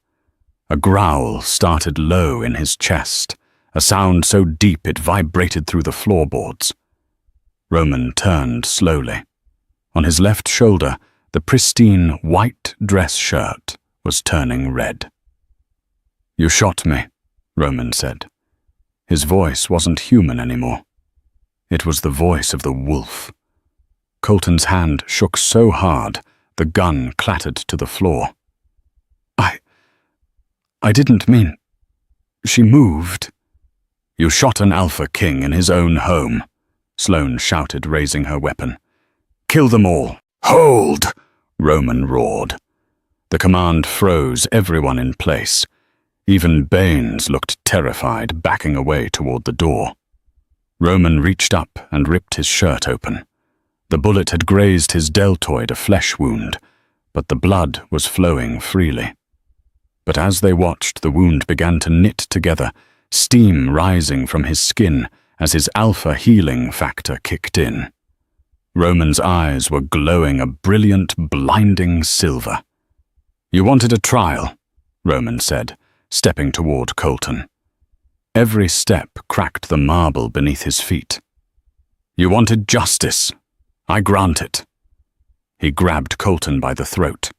A growl started low in his chest, a sound so deep it vibrated through the floorboards. Roman turned slowly. On his left shoulder, the pristine white dress shirt was turning red. "You shot me," Roman said. His voice wasn't human anymore. It was the voice of the wolf. Colton's hand shook so hard, the gun clattered to the floor. I didn't mean... She moved. "You shot an Alpha King in his own home," Sloane shouted, raising her weapon. "Kill them all." "Hold!" Roman roared. The command froze everyone in place. Even Baines looked terrified, backing away toward the door. Roman reached up and ripped his shirt open. The bullet had grazed his deltoid, a flesh wound, but the blood was flowing freely. But as they watched, the wound began to knit together, steam rising from his skin as his alpha healing factor kicked in. Roman's eyes were glowing a brilliant, blinding silver. "You wanted a trial," Roman said, stepping toward Colton. Every step cracked the marble beneath his feet. "You wanted justice. I grant it." He grabbed Colton by the throat.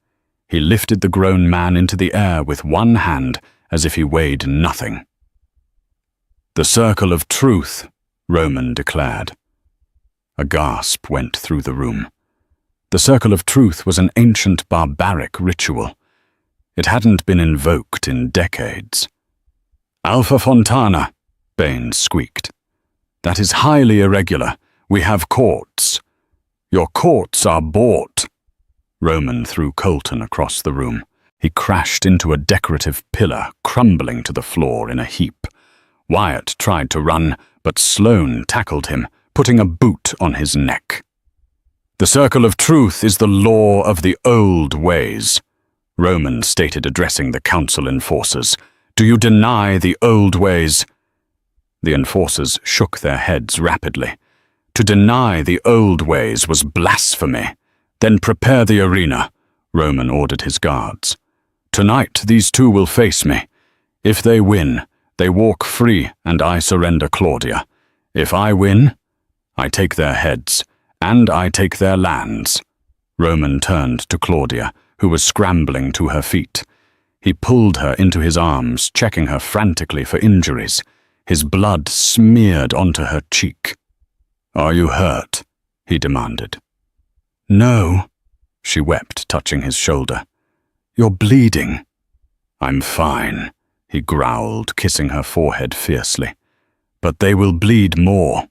He lifted the grown man into the air with one hand as if he weighed nothing. "The circle of truth," Roman declared. A gasp went through the room. The circle of truth was an ancient barbaric ritual. It hadn't been invoked in decades. "Alpha Fontana," Baines squeaked. "That is highly irregular. We have courts." "Your courts are bought." Roman threw Colton across the room. He crashed into a decorative pillar, crumbling to the floor in a heap. Wyatt tried to run, but Sloane tackled him, putting a boot on his neck. "The circle of truth is the law of the old ways," Roman stated, addressing the council enforcers. "Do you deny the old ways?" The enforcers shook their heads rapidly. To deny the old ways was blasphemy. "Then prepare the arena," Roman ordered his guards. "Tonight these two will face me. If they win, they walk free and I surrender Claudia. If I win, I take their heads, and I take their lands." Roman turned to Claudia, who was scrambling to her feet. He pulled her into his arms, checking her frantically for injuries. His blood smeared onto her cheek. "Are you hurt?" he demanded. "No," she wept, touching his shoulder. "You're bleeding." "I'm fine," he growled, kissing her forehead fiercely. "But they will bleed more."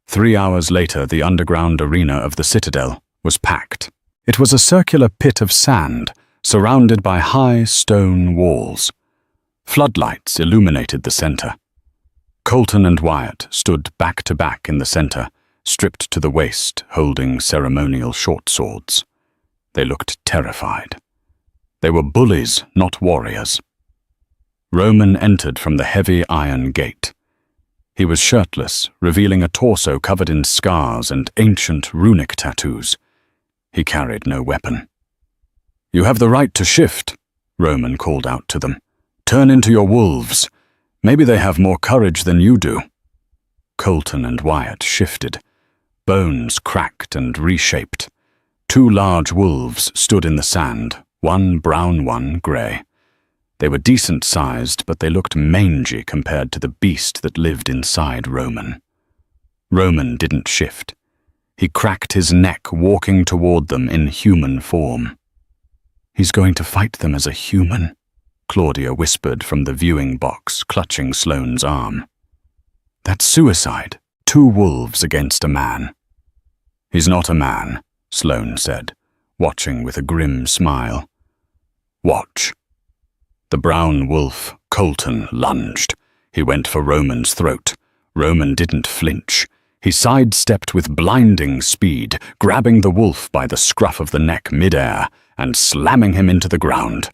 3 hours later, the underground arena of the Citadel was packed. It was a circular pit of sand, surrounded by high stone walls. Floodlights illuminated the center. Colton and Wyatt stood back to back in the center, stripped to the waist, holding ceremonial short swords. They looked terrified. They were bullies, not warriors. Roman entered from the heavy iron gate. He was shirtless, revealing a torso covered in scars and ancient runic tattoos. He carried no weapon. "You have the right to shift," Roman called out to them. "Turn into your wolves. Maybe they have more courage than you do." Colton and Wyatt shifted. Bones cracked and reshaped. Two large wolves stood in the sand, one brown, one grey. They were decent-sized, but they looked mangy compared to the beast that lived inside Roman. Roman didn't shift. He cracked his neck, walking toward them in human form. "He's going to fight them as a human," Claudia whispered from the viewing box, clutching Sloane's arm. "That's suicide. 2 wolves against a man." "He's not a man," Sloane said, watching with a grim smile. "Watch." The brown wolf, Colton, lunged. He went for Roman's throat. Roman didn't flinch. He sidestepped with blinding speed, grabbing the wolf by the scruff of the neck midair and slamming him into the ground.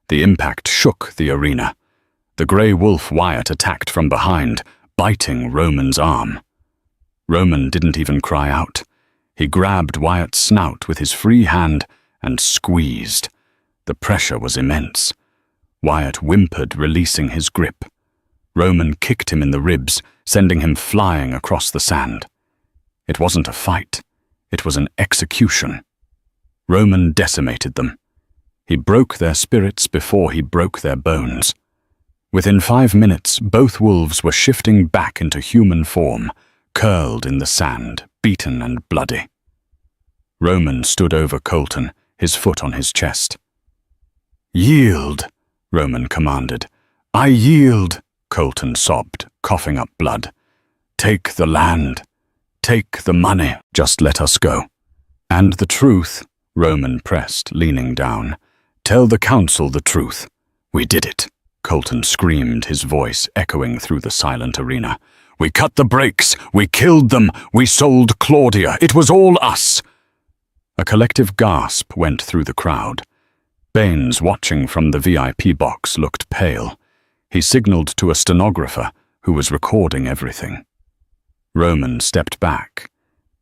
The impact shook the arena. The grey wolf Wyatt attacked from behind, biting Roman's arm. Roman didn't even cry out. He grabbed Wyatt's snout with his free hand and squeezed. The pressure was immense. Wyatt whimpered, releasing his grip. Roman kicked him in the ribs, sending him flying across the sand. It wasn't a fight. It was an execution. Roman decimated them. He broke their spirits before he broke their bones. Within 5 minutes, both wolves were shifting back into human form, curled in the sand, beaten and bloody. Roman stood over Colton, his foot on his chest. "Yield," Roman commanded. "I yield," Colton sobbed, coughing up blood. "Take the land. Take the money. Just let us go." "And the truth," Roman pressed, leaning down. "Tell the council the truth." "We did it," Colton screamed, his voice echoing through the silent arena. "We cut the brakes. We killed them. We sold Claudia. It was all us." A collective gasp went through the crowd. Baines, watching from the VIP box, looked pale. He signaled to a stenographer who was recording everything. Roman stepped back.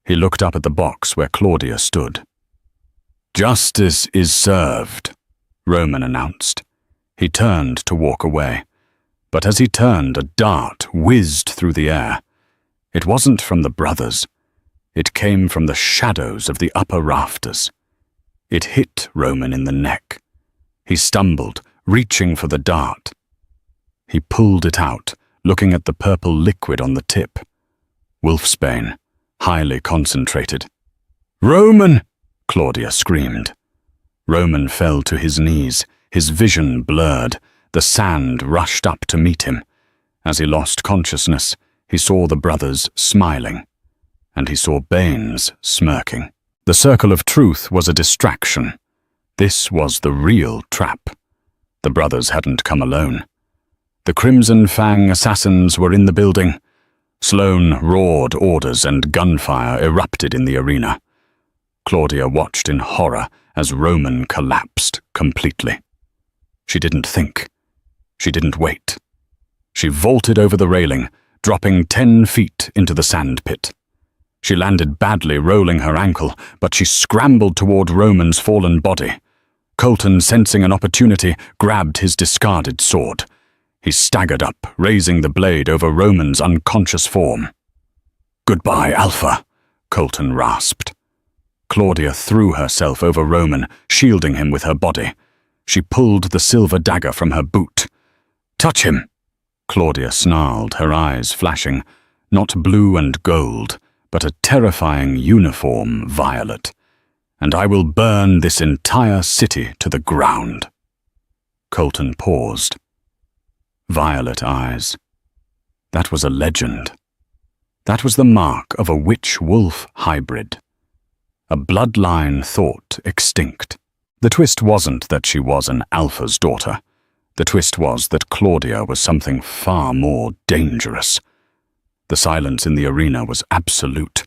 He looked up at the box where Claudia stood. "Justice is served," Roman announced. He turned to walk away. But as he turned, a dart whizzed through the air. It wasn't from the brothers. It came from the shadows of the upper rafters. It hit Roman in the neck. He stumbled, reaching for the dart. He pulled it out, looking at the purple liquid on the tip. Wolfsbane, highly concentrated. "Roman!" Claudia screamed. Roman fell to his knees, his vision blurred. The sand rushed up to meet him. As he lost consciousness, he saw the brothers smiling, and he saw Baines smirking. The circle of truth was a distraction. This was the real trap. The brothers hadn't come alone. The Crimson Fang assassins were in the building. Sloane roared orders and gunfire erupted in the arena. Claudia watched in horror as Roman collapsed completely. She didn't think. She didn't wait. She vaulted over the railing, dropping 10 feet into the sand pit. She landed badly, rolling her ankle, but she scrambled toward Roman's fallen body. Colton, sensing an opportunity, grabbed his discarded sword. He staggered up, raising the blade over Roman's unconscious form. "Goodbye, Alpha," Colton rasped. Claudia threw herself over Roman, shielding him with her body. She pulled the silver dagger from her boot. "Touch him!" Claudia snarled, her eyes flashing, not blue and gold, but a terrifying uniform violet. "And I will burn this entire city to the ground." Colton paused. Violet eyes. That was a legend. That was the mark of a witch-wolf hybrid. A bloodline thought extinct. The twist wasn't that she was an alpha's daughter. The twist was that Claudia was something far more dangerous. The silence in the arena was absolute.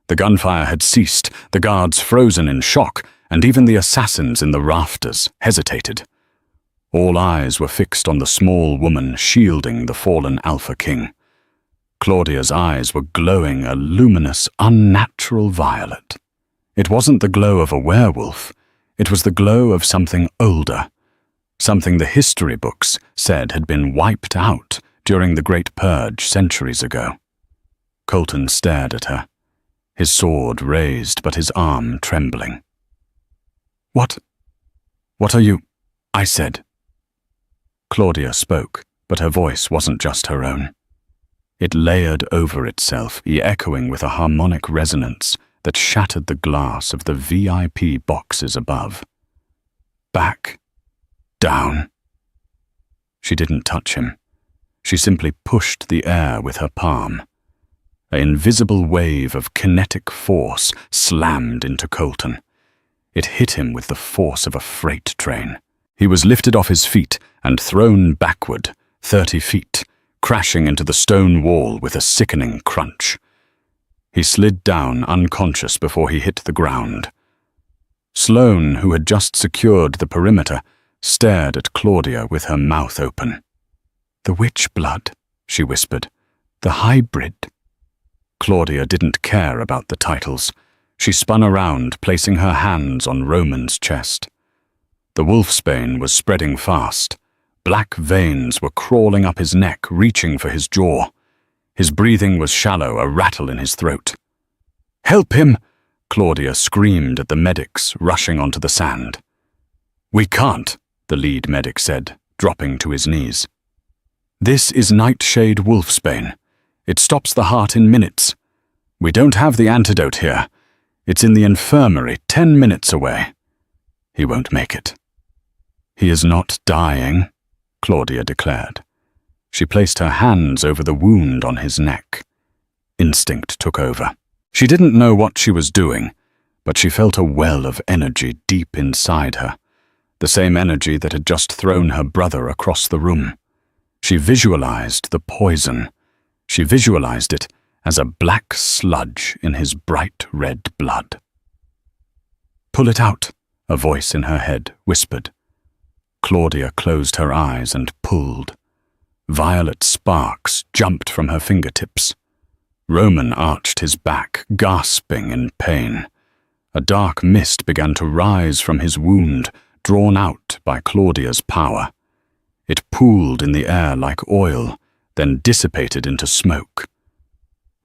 The gunfire had ceased, the guards frozen in shock, and even the assassins in the rafters hesitated. All eyes were fixed on the small woman shielding the fallen Alpha King. Claudia's eyes were glowing a luminous, unnatural violet. It wasn't the glow of a werewolf, it was the glow of something older, something the history books said had been wiped out during the Great Purge centuries ago. Colton stared at her, his sword raised but his arm trembling. What are you? I said. Claudia spoke, but her voice wasn't just her own. It layered over itself, echoing with a harmonic resonance that shattered the glass of the VIP boxes above. Back. Down. She didn't touch him. She simply pushed the air with her palm. An invisible wave of kinetic force slammed into Colton. It hit him with the force of a freight train. He was lifted off his feet and thrown backward 30 feet, crashing into the stone wall with a sickening crunch. He slid down unconscious before he hit the ground. Sloane, who had just secured the perimeter, stared at Claudia with her mouth open. "The witch blood," she whispered. "The hybrid." Claudia didn't care about the titles. She spun around, placing her hands on Roman's chest. The wolfsbane was spreading fast. Black veins were crawling up his neck, reaching for his jaw. His breathing was shallow, a rattle in his throat. "Help him!" Claudia screamed at the medics rushing onto the sand. "We can't," the lead medic said, dropping to his knees. "This is Nightshade wolfsbane. It stops the heart in minutes. We don't have the antidote here. It's in the infirmary 10 minutes away. He won't make it." "He is not dying," Claudia declared. She placed her hands over the wound on his neck. Instinct took over. She didn't know what she was doing, but she felt a well of energy deep inside her, the same energy that had just thrown her brother across the room. She visualized the poison. She visualized it as a black sludge in his bright red blood. "Pull it out," a voice in her head whispered. Claudia closed her eyes and pulled. Violet sparks jumped from her fingertips. Roman arched his back, gasping in pain. A dark mist began to rise from his wound, drawn out by Claudia's power. It pooled in the air like oil, then dissipated into smoke.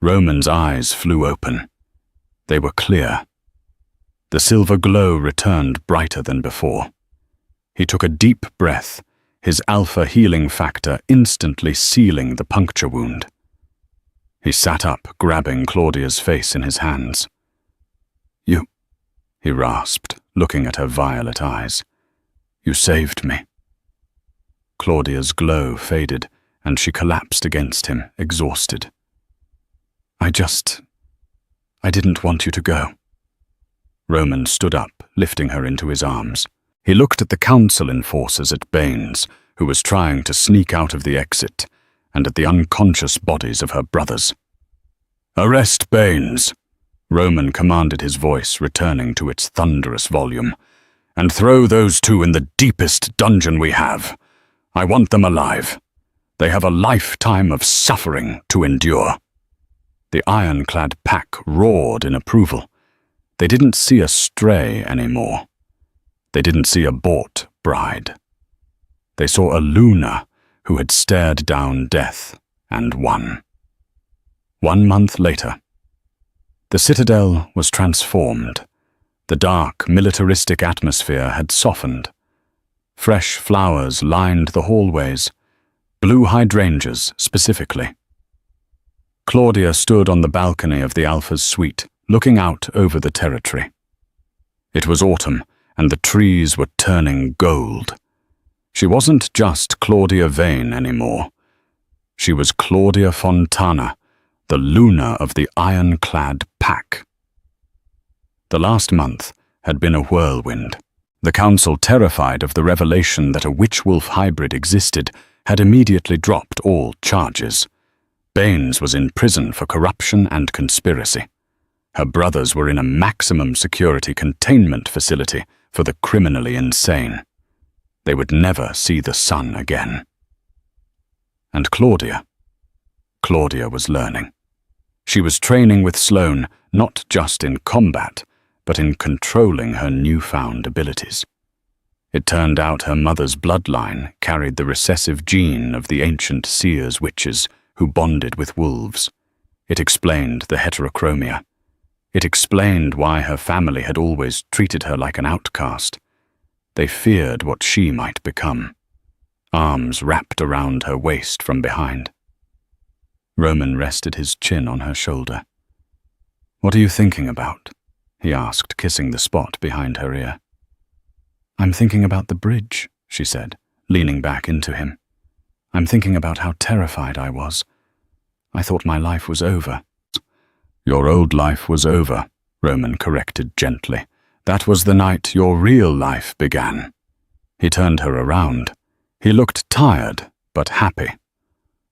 Roman's eyes flew open. They were clear. The silver glow returned brighter than before. He took a deep breath, his alpha healing factor instantly sealing the puncture wound. He sat up, grabbing Claudia's face in his hands. "You," he rasped, looking at her violet eyes. "You saved me." Claudia's glow faded, and she collapsed against him, exhausted. I didn't want you to go." Roman stood up, lifting her into his arms. He looked at the council enforcers at Baines, who was trying to sneak out of the exit, and at the unconscious bodies of her brothers. "Arrest Baines," Roman commanded, his voice returning to its thunderous volume, "and throw those two in the deepest dungeon we have. I want them alive. They have a lifetime of suffering to endure." The ironclad pack roared in approval. They didn't see a stray anymore. They didn't see a bought bride. They saw a Luna who had stared down death and won. 1 month later, the citadel was transformed. The dark, militaristic atmosphere had softened. Fresh flowers lined the hallways, blue hydrangeas specifically. Claudia stood on the balcony of the Alpha's suite, looking out over the territory. It was autumn, and the trees were turning gold. She wasn't just Claudia Vane anymore. She was Claudia Fontana, the Luna of the ironclad pack. The last month had been a whirlwind. The council, terrified of the revelation that a witch-wolf hybrid existed, had immediately dropped all charges. Baines was in prison for corruption and conspiracy. Her brothers were in a maximum security containment facility for the criminally insane. They would never see the sun again. And Claudia was learning. She was training with Sloane not just in combat, but in controlling her newfound abilities. It turned out her mother's bloodline carried the recessive gene of the ancient seers witches who bonded with wolves. It explained the heterochromia. It explained why her family had always treated her like an outcast. They feared what she might become. Arms wrapped around her waist from behind. Roman rested his chin on her shoulder. "What are you thinking about?" he asked, kissing the spot behind her ear. "I'm thinking about the bridge," she said, leaning back into him. "I'm thinking about how terrified I was. I thought my life was over." "Your old life was over," Roman corrected gently. "That was the night your real life began." He turned her around. He looked tired, but happy.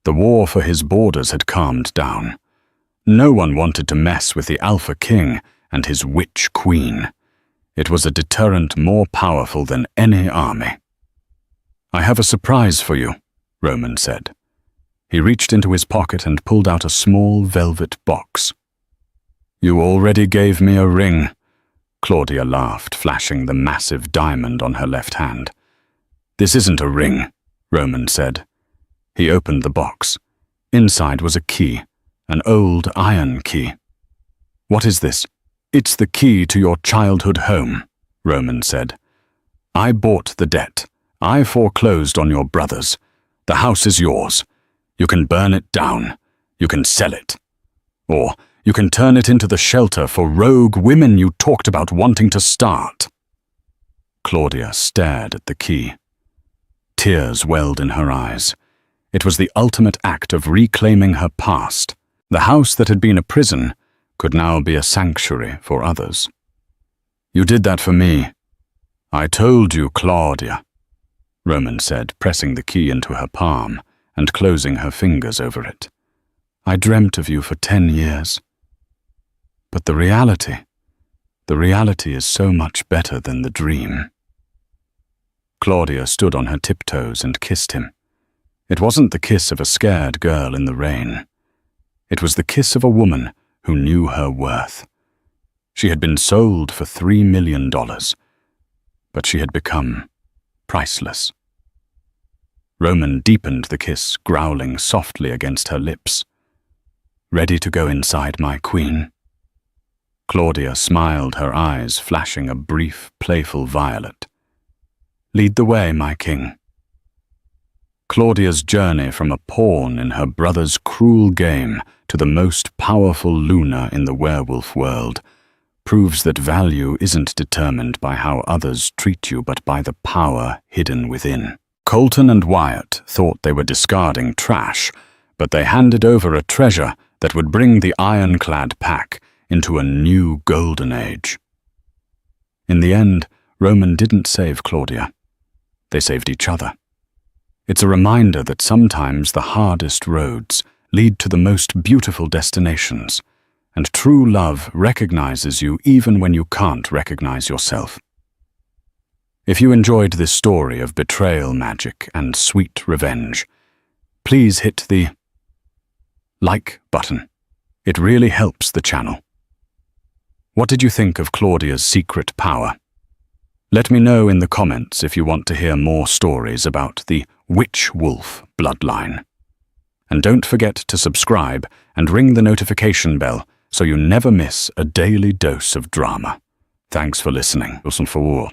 The war for his borders had calmed down. No one wanted to mess with the Alpha King and his witch queen. It was a deterrent more powerful than any army. "I have a surprise for you," Roman said. He reached into his pocket and pulled out a small velvet box. "You already gave me a ring," Claudia laughed, flashing the massive diamond on her left hand. "This isn't a ring," Roman said. He opened the box. Inside was a key, an old iron key. "What is this?" "It's the key to your childhood home," Roman said. "I bought the debt. I foreclosed on your brothers. The house is yours. You can burn it down. You can sell it. Or you can turn it into the shelter for rogue women you talked about wanting to start." Claudia stared at the key. Tears welled in her eyes. It was the ultimate act of reclaiming her past. The house that had been a prison could now be a sanctuary for others. "You did that for me. I told you, Claudia," Roman said, pressing the key into her palm and closing her fingers over it. "I dreamt of you for 10 years. But the reality is so much better than the dream." Claudia stood on her tiptoes and kissed him. It wasn't the kiss of a scared girl in the rain. It was the kiss of a woman who knew her worth. She had been sold for $3 million, but she had become priceless. Roman deepened the kiss, growling softly against her lips. "Ready to go inside, my queen?" Claudia smiled, her eyes flashing a brief, playful violet. "Lead the way, my king." Claudia's journey from a pawn in her brother's cruel game to the most powerful Luna in the werewolf world proves that value isn't determined by how others treat you, but by the power hidden within. Colton and Wyatt thought they were discarding trash, but they handed over a treasure that would bring the ironclad pack into a new golden age. In the end, Roman didn't save Claudia. They saved each other. It's a reminder that sometimes the hardest roads lead to the most beautiful destinations, and true love recognizes you even when you can't recognize yourself. If you enjoyed this story of betrayal magic and sweet revenge, please hit the like button. It really helps the channel. What did you think of Claudia's secret power? Let me know in the comments if you want to hear more stories about the Witch Wolf bloodline. And don't forget to subscribe and ring the notification bell so you never miss a daily dose of drama. Thanks for listening. Listen for war.